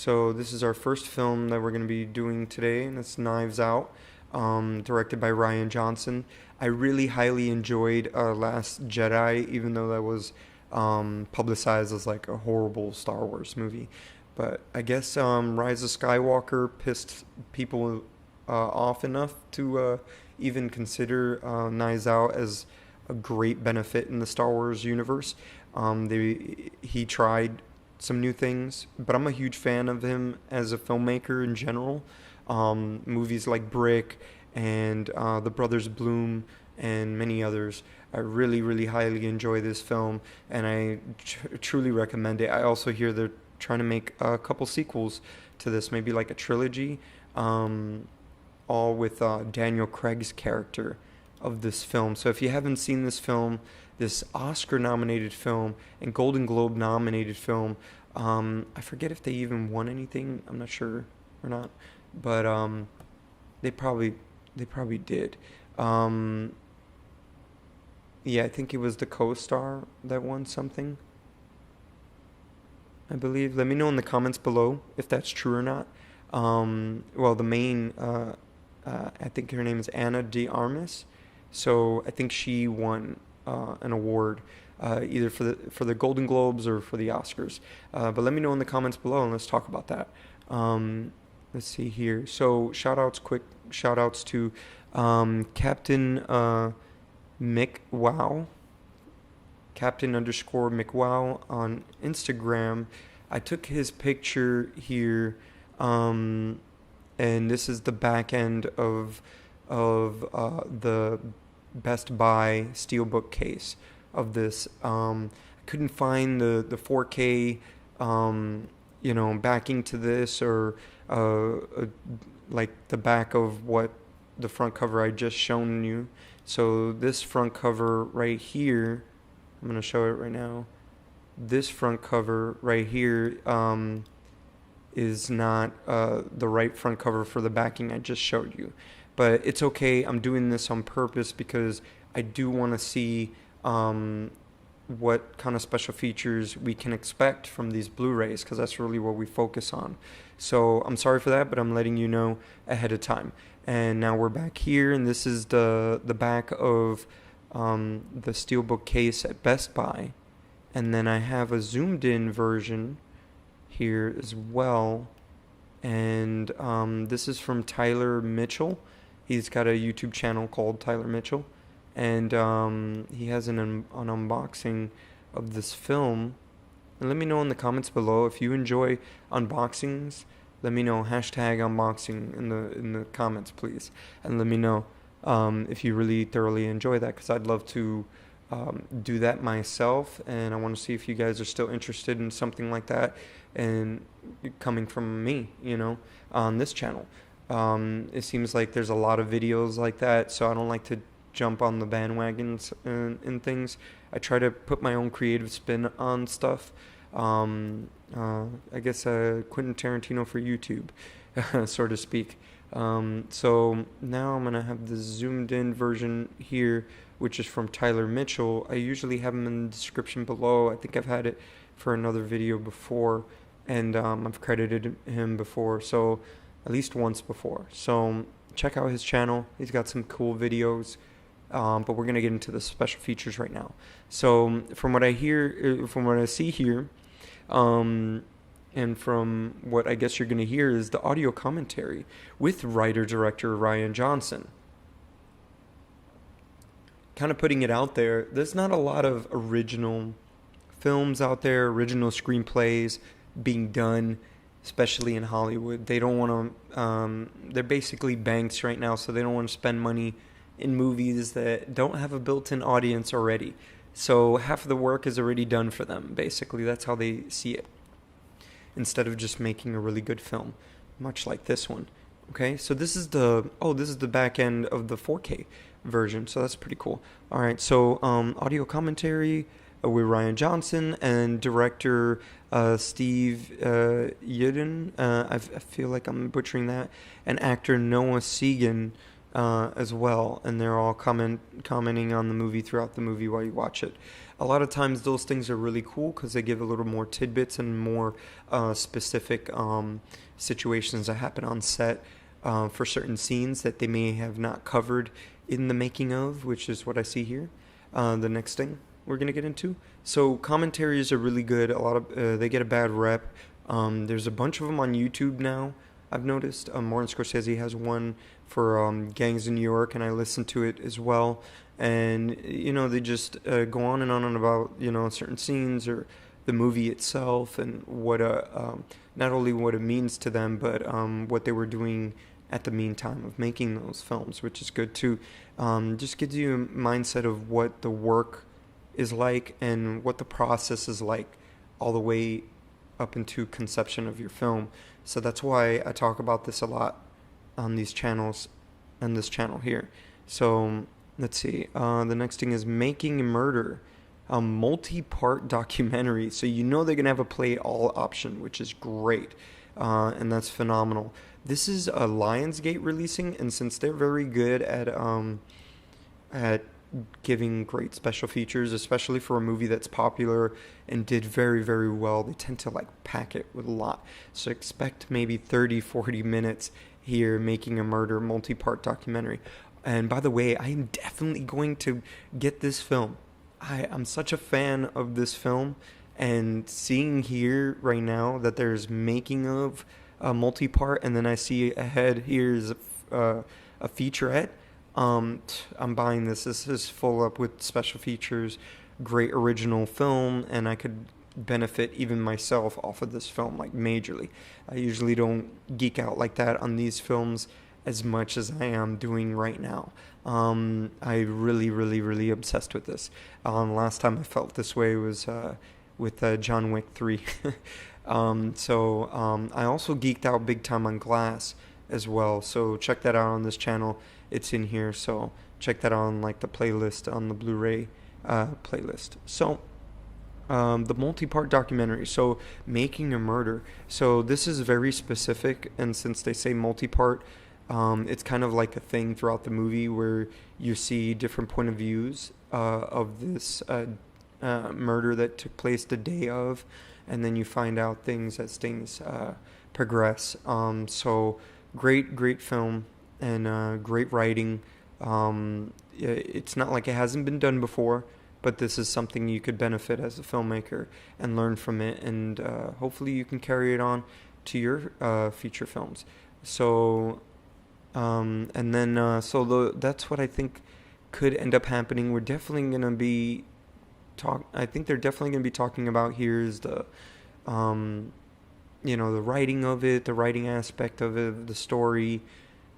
So this is our first film that we're going to be doing today, and it's Knives Out, directed by Rian Johnson. I really highly enjoyed Last Jedi, even though that was publicized as like a horrible Star Wars movie. But I guess Rise of Skywalker pissed people off enough to even consider Knives Out as a great benefit in the Star Wars universe. He tried some new things, but I'm a huge fan of him as a filmmaker in general. Movies like Brick and The Brothers Bloom and many others. I really, really highly enjoy this film, and I truly recommend it. I also hear they're trying to make a couple sequels to this, maybe like a trilogy, all with Daniel Craig's character of this film. So if you haven't seen this film, this Oscar-nominated film and Golden Globe-nominated film, I forget if they even won anything. I'm not sure or not, but they probably did. Yeah, I think it was the co-star that won something, I believe. Let me know in the comments below if that's true or not. Well, the main, I think her name is Anna de Armas. So I think she won an award, either for the Golden Globes or for the Oscars. But let me know in the comments below, and let's talk about that. Let's see here. So quick shout outs to Captain McWow, Captain_McWow on Instagram. I took his picture here, and this is the back end of the Best Buy Steelbook case of this. I couldn't find the 4K backing to this, or like the back of what the front cover I just shown you. So this front cover right here, I'm gonna show it right now. This front cover right here is not the right front cover for the backing I just showed you. But it's okay. I'm doing this on purpose because I do want to see what kind of special features we can expect from these Blu-rays, because that's really what we focus on. So I'm sorry for that, but I'm letting you know ahead of time. And now we're back here, and this is the back of the Steelbook case at Best Buy. And then I have a zoomed-in version here as well. And this is from Tyler Mitchell. He's got a YouTube channel called Tyler Mitchell, and he has an unboxing of this film. And let me know in the comments below if you enjoy unboxings. Let me know, #unboxing in the comments, please, and let me know if you really thoroughly enjoy that, because I'd love to do that myself, and I want to see if you guys are still interested in something like that, and coming from me, on this channel. It seems like there's a lot of videos like that, so I don't like to jump on the bandwagons and things. I try to put my own creative spin on stuff. I guess Quentin Tarantino for YouTube, so to speak. So now I'm going to have the zoomed in version here, which is from Tyler Mitchell. I usually have him in the description below. I think I've had it for another video before, and I've credited him before, so at least once before. So check out his channel. He's got some cool videos, but we're going to get into the special features right now. So from what I see here, and from what I guess you're going to hear, is the audio commentary with writer-director Rian Johnson. Kind of putting it out there, there's not a lot of original films out there, original screenplays being done, especially in Hollywood. They don't want to, they're basically banks right now, so they don't want to spend money in movies that don't have a built-in audience already. So half of the work is already done for them, basically. That's how they see it, instead of just making a really good film, much like this one. Okay, so this is the back end of the 4K version, so that's pretty cool. All right, so audio commentary with Rian Johnson and director Steve Yudin. I feel like I'm butchering that. And actor Noah Segan as well, and they're all commenting on the movie throughout the movie while you watch it. A lot of times those things are really cool because they give a little more tidbits and more specific situations that happen on set for certain scenes that they may have not covered in the making of, which is what I see here. The next thing we're gonna get into. So commentaries are really good. A lot of they get a bad rep. There's a bunch of them on YouTube now. I've noticed Martin Scorsese has one for Gangs in New York, and I listen to it as well. And they just go on and about certain scenes or the movie itself and what not only what it means to them, but what they were doing at the meantime of making those films, which is good too. Just gives you a mindset of what the work is like and what the process is like all the way up into conception of your film. So that's why I talk about this a lot on these channels and this channel here. So let's see. The next thing is Making a Murder, a multi-part documentary. So they're going to have a play all option, which is great. And that's phenomenal. This is a Lionsgate releasing, and since they're very good at giving great special features, especially for a movie that's popular and did very, very well, they tend to pack it with a lot. So expect maybe 30, 40 minutes here, Making a Murder multi-part documentary. And by the way, I am definitely going to get this film. I'm such a fan of this film, and seeing here right now that there's making of a multi-part, and then I see ahead here's a featurette. I'm buying this. This is full up with special features, great original film, and I could benefit even myself off of this film majorly. I usually don't geek out like that on these films as much as I am doing right now. I really, really, really obsessed with this. Last time I felt this way was with John Wick 3. I also geeked out big time on Glass as well. So check that out on this channel. It's in here. So check that on the playlist on the Bluray playlist. So the multi-part documentary. So Making a Murder. So this is very specific, and since they say multi-part, it's kind of like a thing throughout the movie where you see different point of views of this murder that took place the day of, and then you find out things as things progress. So great film and great writing. It's not like it hasn't been done before, but this is something you could benefit as a filmmaker and learn from it, and hopefully you can carry it on to your feature films. So that's what I think could end up happening. We're definitely going to be I think they're definitely going to be talking about here is the the writing of it, the writing aspect of it, the story,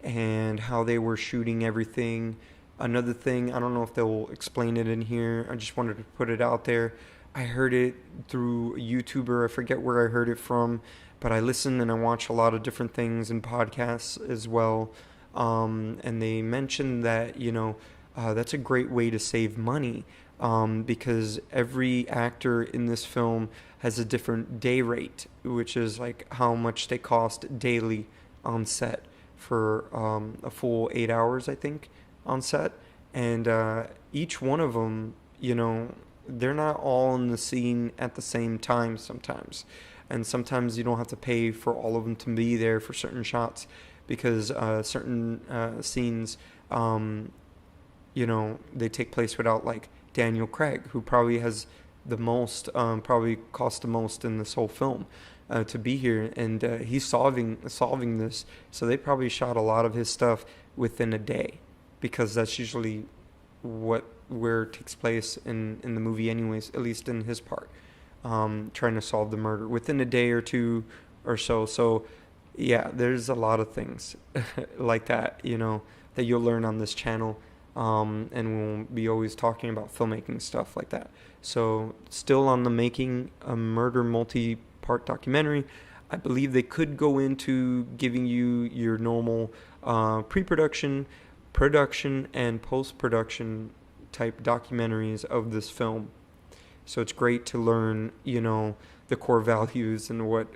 and how they were shooting everything. Another thing, I don't know if they'll explain it in here. I just wanted to put it out there. I heard it through a YouTuber. I forget where I heard it from, but I listen and I watch a lot of different things and podcasts as well. And they mentioned that, that's a great way to save money. Because every actor in this film has a different day rate, which is how much they cost daily on set for a full 8 hours, I think, on set. And each one of them, they're not all in the scene at the same time sometimes. And sometimes you don't have to pay for all of them to be there for certain shots because certain scenes, they take place without Daniel Craig, who probably has the most, probably cost the most in this whole film to be here, and he's solving this. So they probably shot a lot of his stuff within a day, because that's usually where it takes place in the movie, anyways. At least in his part, trying to solve the murder within a day or two or so. So yeah, there's a lot of things like that, that you'll learn on this channel. And we'll be always talking about filmmaking stuff like that. So still on the Making a Murder multi-part documentary, I believe they could go into giving you your normal pre-production, production, and post-production type documentaries of this film. So it's great to learn, the core values and what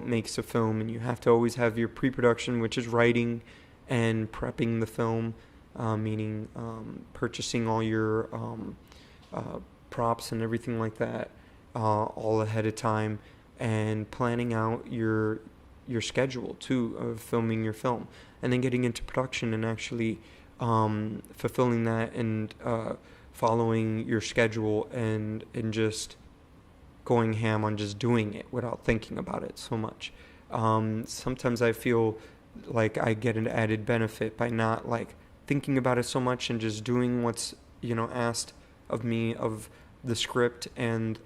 makes a film. And you have to always have your pre-production, which is writing, and prepping the film, meaning purchasing all your props and everything like that all ahead of time, and planning out your schedule too of filming your film, and then getting into production and actually fulfilling that, and following your schedule, and just going ham on just doing it without thinking about it so much. Sometimes I feel like I get an added benefit by not like thinking about it so much and just doing what's asked of me, of the script and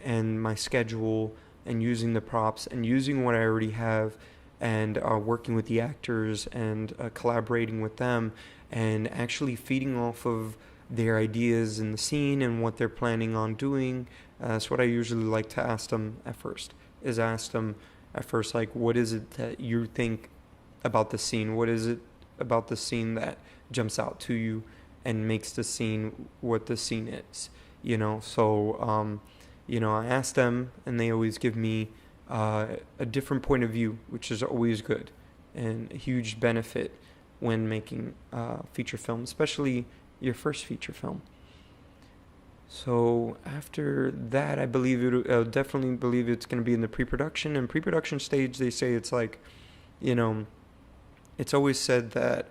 my schedule, and using the props and using what I already have, and working with the actors, and collaborating with them, and actually feeding off of their ideas in the scene and what they're planning on doing. That's what I usually like to ask them at first, like, what is it that you think about the scene? What is it about the scene that jumps out to you and makes the scene what the scene is? So I ask them, and they always give me a different point of view, which is always good and a huge benefit when making feature film, especially your first feature film. So after that, I definitely believe it's going to be in the pre-production. And pre-production stage, they say it's like, it's always said that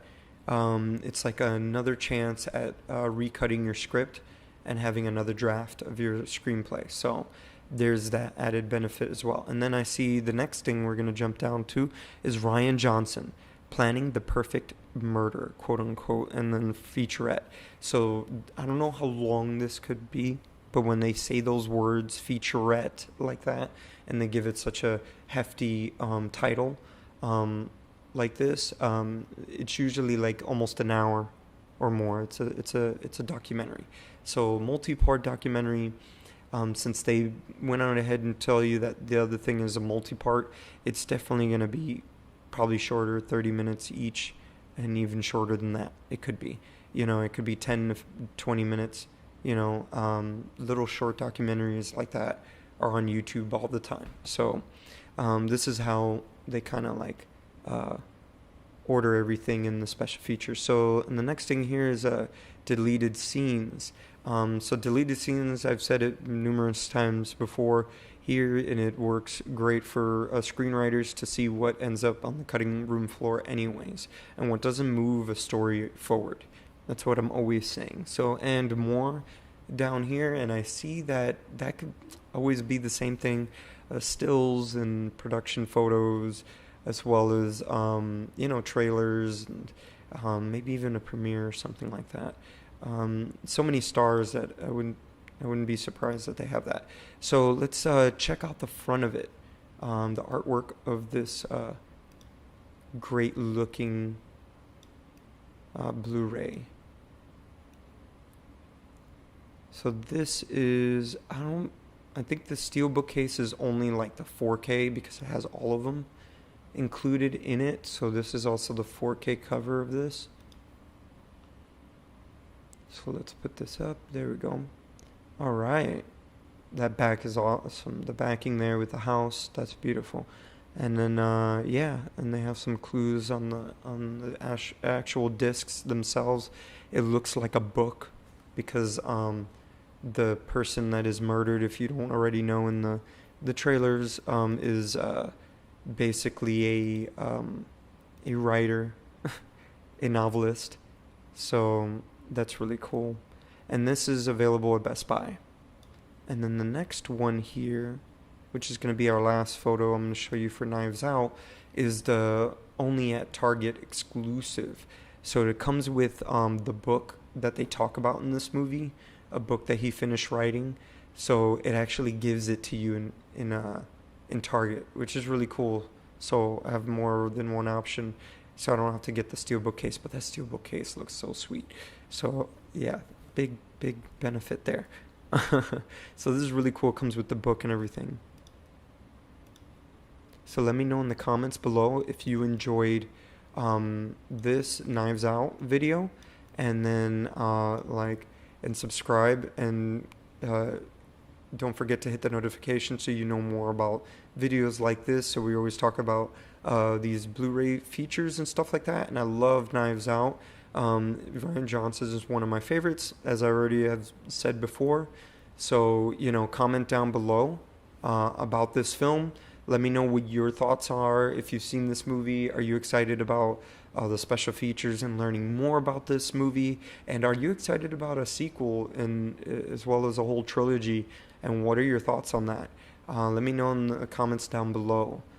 it's like another chance at recutting your script and having another draft of your screenplay. So there's that added benefit as well. And then I see the next thing we're going to jump down to is Rian Johnson planning the perfect murder, quote unquote, and then featurette. So I don't know how long this could be, but when they say those words, featurette, like that, and they give it such a hefty title like this, it's usually like almost an hour or more. It's a documentary. So multi-part documentary. Since they went on ahead and tell you that the other thing is a multi-part, it's definitely going to be probably shorter, 30 minutes each, and even shorter than that. It could be, it could be 10 to 20 minutes. Little short documentaries like that are on YouTube all the time. So this is how they kind of like order everything in the special features. So, and the next thing here is deleted scenes. So deleted scenes, I've said it numerous times before here, and it works great for screenwriters to see what ends up on the cutting room floor anyways, and what doesn't move a story forward. That's what I'm always saying. So, and more down here, and I see that could always be the same thing, stills and production photos, as well as trailers, and maybe even a premiere or something like that. So many stars that I wouldn't be surprised that they have that. So let's check out the front of it, the artwork of this great looking Bluray. So this is, I think the steelbook case is only like the 4K because it has all of them included in it. So this is also the 4K cover of this. So let's put this up. There we go. All right. That back is awesome. The backing there with the house, that's beautiful. And then, and they have some clues on the actual discs themselves. It looks like a book because the person that is murdered, if you don't already know in the trailers, is basically a writer, a novelist. So that's really cool. And this is available at Best Buy. And then the next one here, which is going to be our last photo I'm going to show you for Knives Out, is the only at Target exclusive. So it comes with the book that they talk about in this movie, a book that he finished writing. So it actually gives it to you in Target, which is really cool. So I have more than one option, so I don't have to get the steelbook case, but that steelbook case looks so sweet. So yeah, big benefit there. So this is really cool. It comes with the book and everything. So let me know in the comments below if you enjoyed this Knives Out video, and then and subscribe, and don't forget to hit the notification so you know more about videos like this. So we always talk about these Blu-ray features and stuff like that. And I love Knives Out. Ryan Johnson's is one of my favorites, as I already have said before. So, comment down below about this film. Let me know what your thoughts are. If you've seen this movie, are you excited about the special features and learning more about this movie? And are you excited about a sequel and as well as a whole trilogy? And what are your thoughts on that? Let me know in the comments down below.